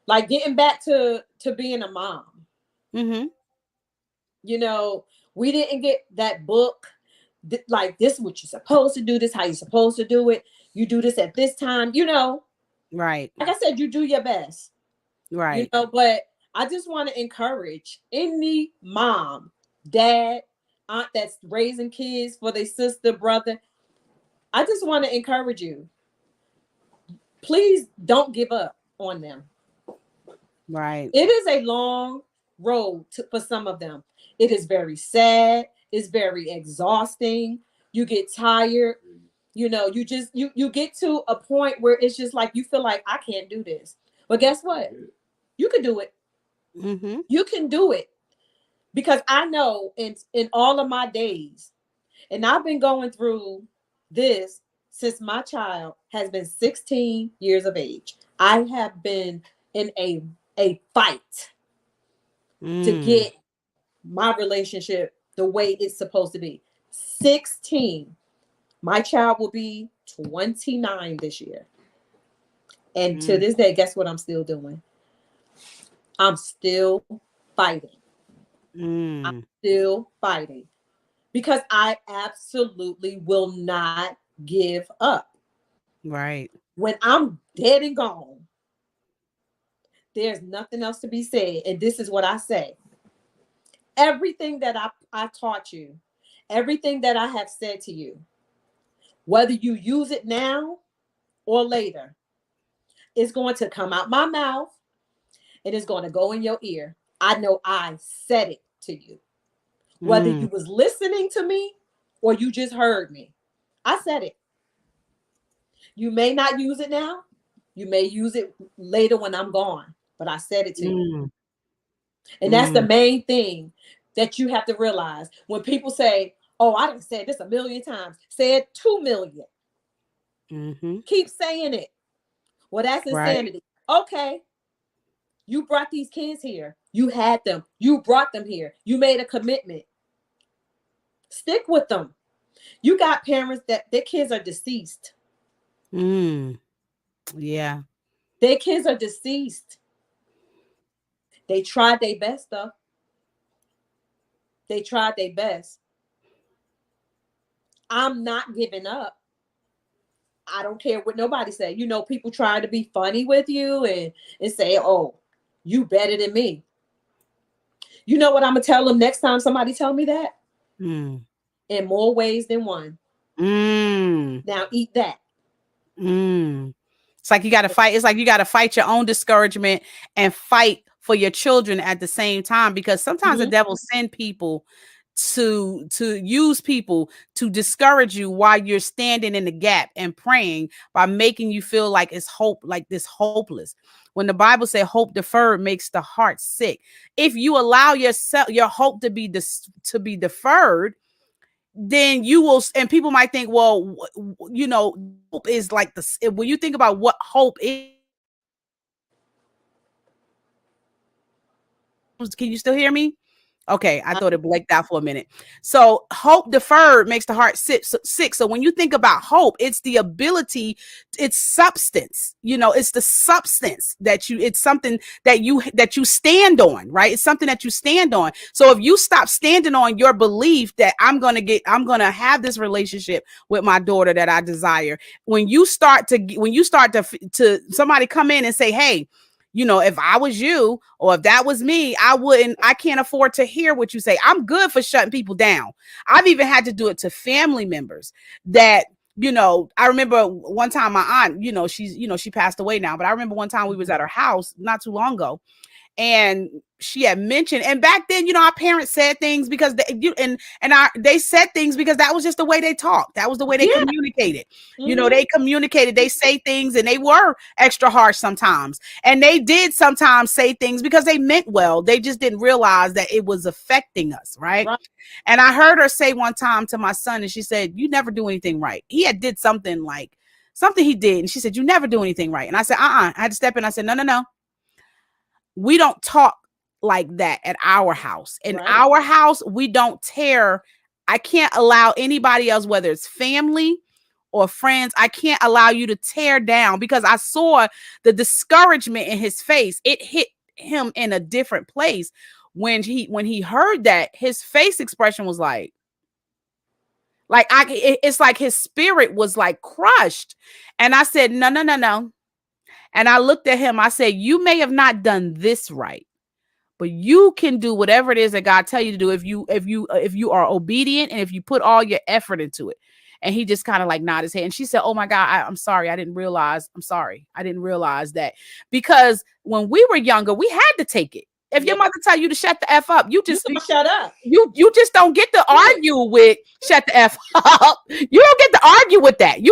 Like getting back to being a mom. Mm-hmm. You know, we didn't get that book. Like this, is what you're supposed to do. This how you're supposed to do it. You do this at this time. You know, Right. like I said, you do your best. You Right. know, but I just want to encourage any mom, dad, aunt that's raising kids for their sister, brother. I just want to encourage you. Please don't give up on them. Right. It is a long road for some of them. It is very sad. It's very exhausting. You get tired. You know, you get to a point where it's just like you feel like I can't do this. But guess what? You can do it. Mm-hmm. You can do it because I know in all of my days, and I've been going through this since my child has been 16 years of age. I have been in a fight to Mm. get my relationship the way it's supposed to be. 16. My child will be 29 this year. And to Mm. this day, guess what I'm still doing? I'm still fighting. I'm Mm. still fighting because I absolutely will not give up. Right. When I'm dead and gone, there's nothing else to be said. And this is what I say. Everything that I taught you, everything that I have said to you, whether you use it now or later, it's going to come out my mouth and it's going to go in your ear. I know I said it to you. Whether Mm. you was listening to me or you just heard me, I said it. You may not use it now. You may use it later when I'm gone, but I said it to you. Mm. And that's the Mm. main thing that you have to realize. When people say, oh, I done said this a million times, say it 2 million. Mm-hmm. Keep saying it. Well, that's Right. insanity. Okay, you brought these kids here. You had them. You brought them here. You made a commitment. Stick with them. You got parents that their kids are deceased. Mm. Yeah. Their kids are deceased. They tried their best though. They tried their best. I'm not giving up. I don't care what nobody say. You know, people try to be funny with you and say, "Oh, you better than me." You know what I'm gonna tell them next time somebody tell me that? Mm. In more ways than one. Mm. Now eat that. Mm. It's like you got to fight. It's like you got to fight your own discouragement and fight for your children at the same time, because sometimes the Mm-hmm. devil send people to use people to discourage you while you're standing in the gap and praying, by making you feel like it's hope, like this hopeless. When the Bible said hope deferred makes the heart sick. If you allow yourself your hope to be to be deferred, then you will, and people might think, well, hope is like the, when you think about what hope is, can you still hear me? Okay, I thought it blanked out for a minute. So hope deferred makes the heart sick. So when you think about hope, it's the ability, it's substance. It's the substance that it's something that you stand on, right? It's something that you stand on. So if you stop standing on your belief that I'm gonna have this relationship with my daughter that I desire, when you start to somebody come in and say, hey, if I was you, or if that was me, I can't afford to hear what you say. I'm good for shutting people down. I've even had to do it to family members that, I remember one time my aunt, she passed away now, but I remember one time we was at her house not too long ago, and she had mentioned, and back then, our parents said things because they said things because that was just the way they talked. That was the way they Yeah. communicated. Mm-hmm. They communicated, they say things, and they were extra harsh sometimes. And they did sometimes say things because they meant well. They just didn't realize that it was affecting us, right? Right. And I heard her say one time to my son, and she said, "You never do anything right." He had did something he did, and she said, "You never do anything right." And I said, I had to step in. I said, no, no, we don't talk like that at our house. In Right. our house, we don't tear. I can't allow anybody else, whether it's family or friends, I can't allow you to tear down, because I saw the discouragement in his face. It hit him in a different place. When he heard that, his face expression was it's like his spirit was like crushed. And I said, no, no, no, no. And I looked at him. I said, you may have not done this right, but you can do whatever it is that God tell you to do if you are obedient and if you put all your effort into it. And he just kind of like nodded his head. And she said, oh my God, I'm sorry. I didn't realize. I'm sorry. I didn't realize that. Because when we were younger, we had to take it. If your mother tell you to shut the F up, you don't shut up. You just don't get to argue with shut the F up. You don't get to argue with that. You